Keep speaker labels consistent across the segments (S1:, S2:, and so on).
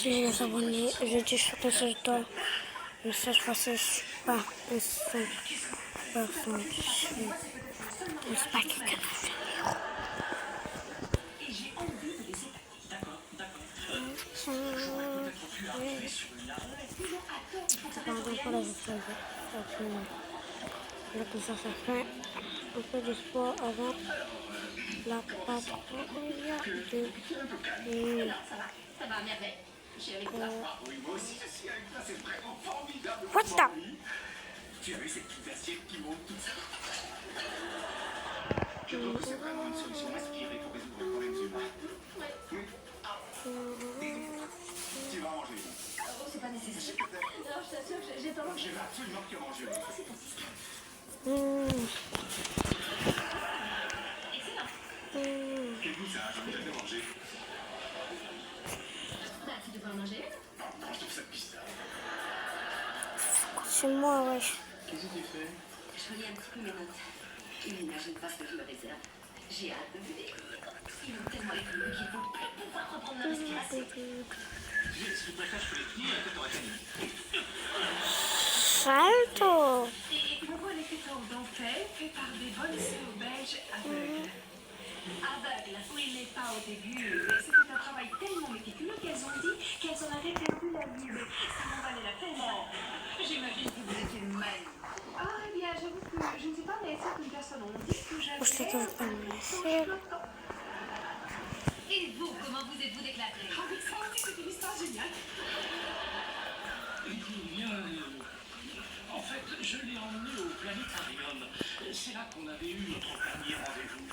S1: Merci les abonnés. Je dis surtout ce temps. Mais cette fois-ci, je suis pas une seule personne. Je suis pas quelqu'un de généreux. Pardon pour la vie. Là, tout ça, ça fait un peu de sport avant la patrouille de nuit. What the?
S2: Tu as vu cette petite assiette qui monte toute seule? Je trouve que c'est vraiment une solution inspirée pour résoudre le problème humain. Tu vas manger.
S3: Oh, c'est pas nécessaire. Non, je t'assure, j'ai pas mangé.
S2: Je veux absolument que tu manges.
S3: Oh, c'est ton système. Excellent.
S2: Quel goût ça a? J'ai envie de manger.
S3: Bah, tu devrais en manger.
S2: Non, je trouve ça bizarre.
S1: C'est moi, wesh.
S2: Qu'est-ce que tu fais?
S3: Je relis un petit peu mes notes. Il n'imagine pas ce que je me réserve. J'ai hâte de vous découvrir. Ils ont tellement évolué qu'il faut plus pouvoir reprendre la respiration.
S2: Si tu préfères, je peux les tenir, peut-être t'aurais fait.
S1: Salto.
S4: Et pourquoi les donc fait par des volontaires belges aveugles. Aveugles, oui, mais pas au début. C'était un travail tellement méticuleux qu'elles ont dit qu'elles en avaient perdu la vue. Mais ça m'en valait la peine. J'imagine que vous étiez mal. Ah, eh bien, j'avoue que je ne sais pas, mais certaines personnes ont dit que j'avais...
S1: Je te veux pas me laisser.
S3: Et vous, comment vous êtes-vous déclaré?
S4: Ah oui, ça aussi, c'est une histoire géniale.
S5: Eh bien, en fait, je l'ai emmené au planétarium. C'est là qu'on avait eu notre premier rendez-vous.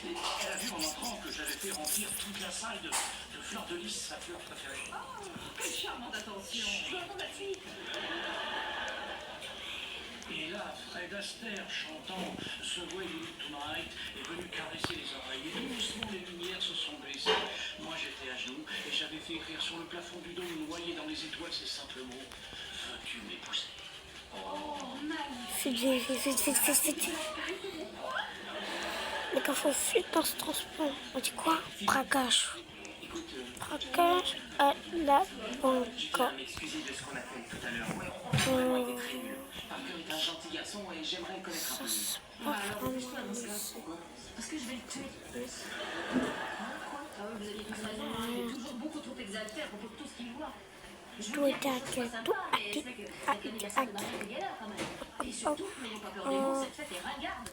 S5: Elle a vu en entrant que j'avais fait remplir toute la salle de fleurs de lys, sa fleur préférée.
S4: Oh, quelle charmante attention. Je dois attendre la suite.
S5: Et là, Fred Astaire, chantant The Way You Look Tonight, est venu caresser les oreilles. Et doucement, les lumières se sont baissées. Moi, j'étais à genoux et j'avais fait écrire sur le plafond du dôme, noyé dans les étoiles, ces simples mots. Veux-tu m'épouser?
S4: Oh, magnifique.
S1: Vite. Les gars, faut vite dans ce transport. On dit quoi? Braquage. Braquage à la banque.
S2: Excusez de ce qu'on a fait tout à l'heure. Ouais, Parker est un gentil garçon et j'aimerais le connaître un peu mieux.
S3: Alors, dépêche-toi dans ce cas. Parce que je vais le tuer de plus. Quoi? Ah oui, vous aviez tous raison. Il est toujours beaucoup trop exalté à propos de tout ce qu'il voit.
S1: Tout est à quel tout à qui à qui à qui.
S3: Et surtout, n'ayons pas peur des mots, cette fête est ringarde.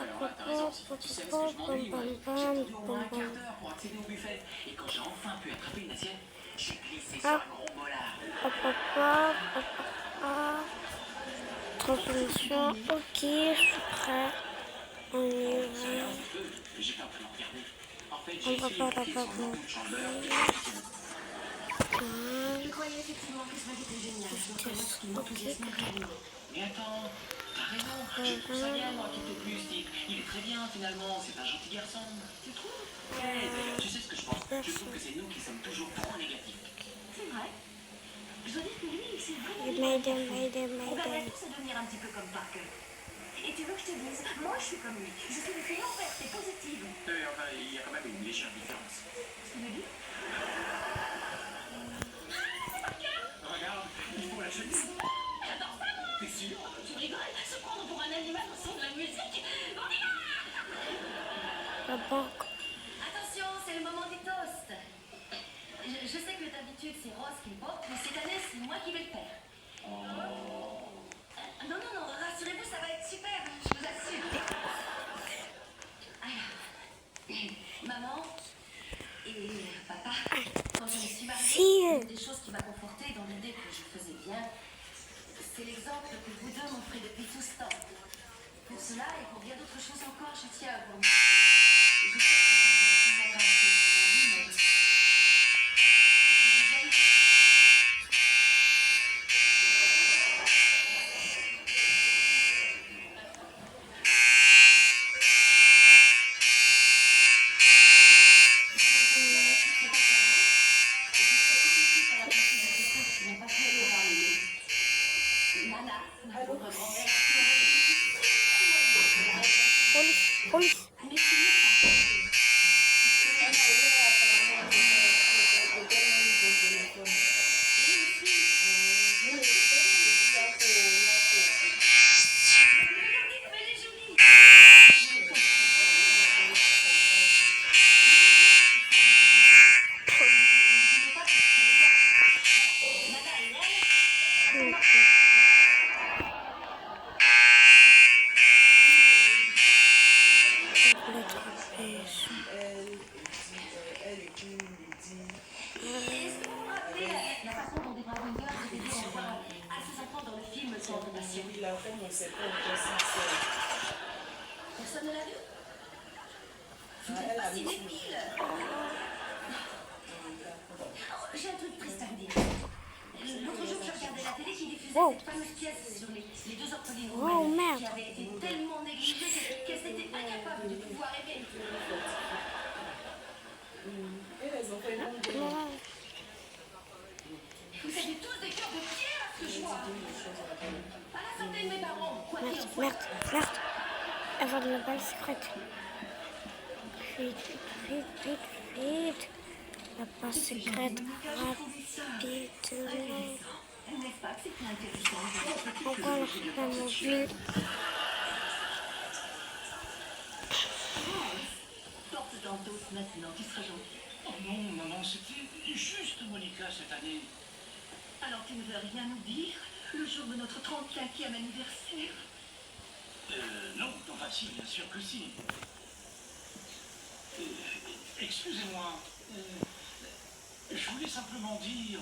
S2: Alors là, t'as raison. Tu sais, parce que je m'ennuie, ouais. J'ai attendu au moins un quart d'heure pour accéder au buffet. Et quand j'ai enfin pu attraper une assiette, j'ai glissé sur un gros molar.
S1: Transmission, ok, je suis prêt. On y va.
S2: J'ai pas vraiment regardé. En fait,
S1: On
S2: j'ai
S1: va
S2: essayé
S1: pas
S2: de
S1: la
S2: cliquer sur
S1: faire.
S2: le bouton de beurre.
S3: Je croyais effectivement que ce mec était génial. Je dois connaître ce qui m'enthousiasme toujours.
S2: Mais attends, t'as raison. Je trouve ça bien, moi, qui te plus, Steve. Il est très bien, finalement. C'est un gentil garçon.
S3: Tu trouves?
S2: Ouais, d'ailleurs, tu sais ce que je pense? Je trouve que c'est nous qui sommes toujours trop négatifs.
S3: C'est vrai. Je dois dire que lui, il s'est vraiment... On va tous à devenir un petit peu comme Parker. Et tu veux que je te dise, moi je suis comme lui. Je suis une fille ouverte et positive.
S2: Enfin, il y a quand même une légère différence.
S3: Tu me dis?
S2: Regarde, il faut la chemise.
S3: J'adore ça, moi!
S2: T'es sûr?
S3: Tu rigoles? Se prendre pour un animal au son de la musique? On y va!
S1: La banque.
S3: Attention, c'est le moment des toasts. Je sais que d'habitude c'est Rose qui le porte, mais cette année c'est moi qui vais le faire. Non, rassurez-vous, ça va être super, je vous assure. Alors, maman et papa, quand je me suis mariée, une des choses qui m'a confortée dans l'idée que je faisais bien, c'est l'exemple que vous deux m'offrez depuis tout ce temps. Pour cela et pour bien d'autres choses encore, je tiens à vous. Je sais que je ne me pas assez souvent dit, mais...
S1: Police.
S6: celui de la femme, on sait pas encore si c'est...
S3: Personne ne l'a vu? Vous
S6: Ah,
S3: n'êtes
S6: elle
S3: pas
S6: a
S3: si
S6: vu.
S3: débile. Oh, j'ai un truc triste à vous dire. L'autre jour, je regardais la télé qui diffusait
S1: Wow.
S3: cette fameuse pièce sur les deux orphelines
S1: Oh,
S3: roumaines
S1: merde.
S3: qui avaient été tellement négligées qu'elles étaient incapables de pouvoir aimer.
S6: Et les enfants, ils vont bien.
S3: Vous avez tous des cœurs de pierre à ce que je vois. À la santé de mes parents, quoi qu'il en
S1: Merde,
S3: soit.
S1: merde, merde. Avant de la balle secrète. Vite, vite, vite, vite. La balle secrète. Rapide.
S3: N'est-ce pas que c'est plein intéressant?
S1: Encore la mobile.
S3: Porte dans le dos maintenant, tu seras gentil.
S5: Oh non, maman, c'était juste Monica cette année.
S3: Alors tu ne veux rien nous dire le jour de notre 35e anniversaire?
S5: Non, enfin si, bien sûr que si. Excusez-moi, je voulais simplement dire...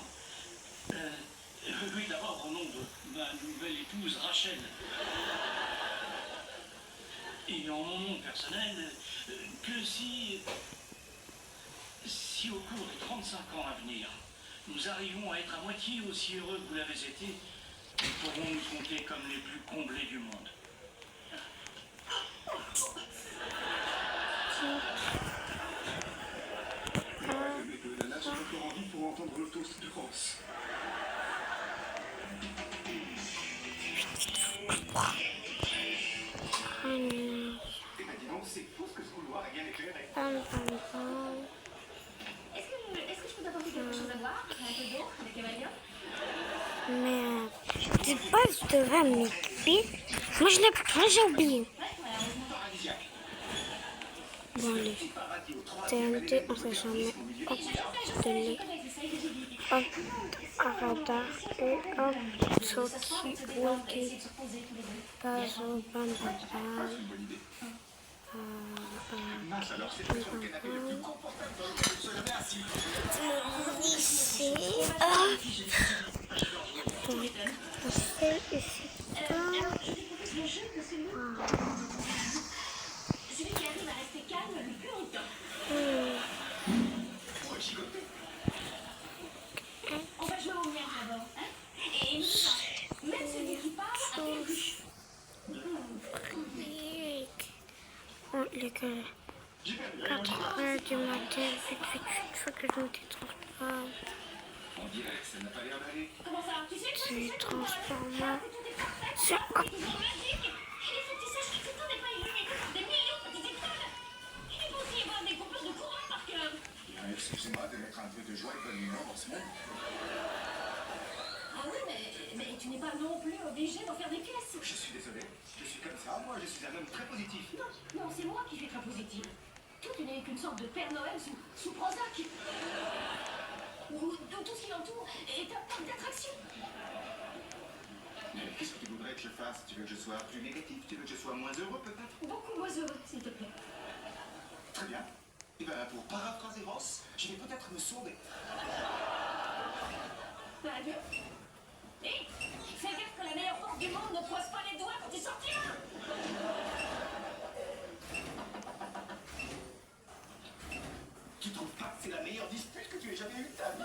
S5: oui, d'abord au nom de ma nouvelle épouse Rachel. Et en mon nom personnel, que si au cours des 35 ans à venir, nous arrivons à être à moitié aussi heureux que vous l'avez été, nous pourrons nous compter comme les plus comblés du monde.
S7: La nage est encore en vie pour entendre le toast de France. Eh ben dis donc, c'est fou ce que ce couloir est bien éclairé.
S1: Pam, pam, pam.
S3: Est-ce que je peux t'apporter quelque chose à boire? Un peu d'eau avec Emalia?
S1: Merde. Tu passes devant mes pieds. Moi, je l'ai pas, j'ai oublié.
S7: Paradisiaque.
S1: Bon, allez.
S7: Paradis au 3e
S1: TNT, on sait jamais. Hop, télé. Hop, radar. Et hop, sortie, walkie. Gazo, bam, bam, bam.
S7: Mince, alors c'est sur le canapé le plus confortable dans lequel il se levait assis.
S1: Ici.
S3: Celui qui arrive à rester calme le plus longtemps.
S7: Pour chicoter.
S3: On va jouer au mien d'abord, hein? Et même celui qui parle a quelque chose.
S1: Oh, les gars. 4 heures du matin, vite, faut que je me détransporte.
S7: On dirait que ça n'a pas l'air d'aller.
S3: Comment ça? Tu sais quoi?
S1: C'est transformant.
S3: Tout est parfait.
S1: C'est
S3: C'est toujours magique. Il faut que tu saches que tout n'est pas illuminé. Des millions de petites étoiles. Il faut aussi y avoir des coupures de courant par cœur.
S7: Excusez-moi de mettre un peu de joie et de bonne humeur en ce moment.
S3: Ah oui, mais tu n'es pas non plus obligé d'en faire des pièces.
S7: Je suis désolé, je suis comme ça, moi je suis un homme très positif.
S3: Non, c'est moi qui suis très positive. Toi, tu n'es qu'une sorte de Père Noël sous Prozac. Où tout ce qui l'entoure est un parc d'attractions.
S7: Mais qu'est-ce que tu voudrais que je fasse? Tu veux que je sois plus négatif? Tu veux que je sois moins heureux peut-être?
S3: Beaucoup moins heureux, s'il te plaît.
S7: Très bien. Et bien pour paraphraser Ross, je vais peut-être me sauver.
S3: Adieu. Hé, fais gaffe que la meilleure porte du monde ne croise pas les doigts quand tu sortiras.
S7: Tu trouves pas que c'est la meilleure dispute que tu aies jamais eue de ta vie?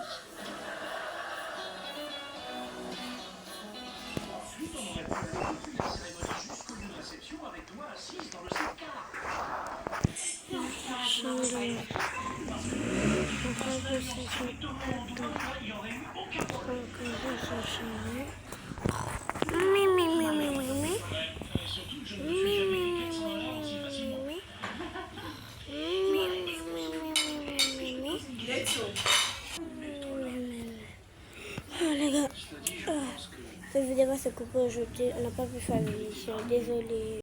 S5: Ensuite, on aurait pu aller depuis la cérémonie jusqu'au lieu de réception avec toi assise dans le sidecar. Il n'y aurait eu aucun problème. Surtout que je ne me suis jamais dit qu'elle s'en allait aussi facilement.
S6: Il est chaud.
S1: Les gars,
S5: Je te dis, je pense que...
S1: cette vidéo va se couper aujourd'hui. On n'a pas pu faire l'émission. Désolé.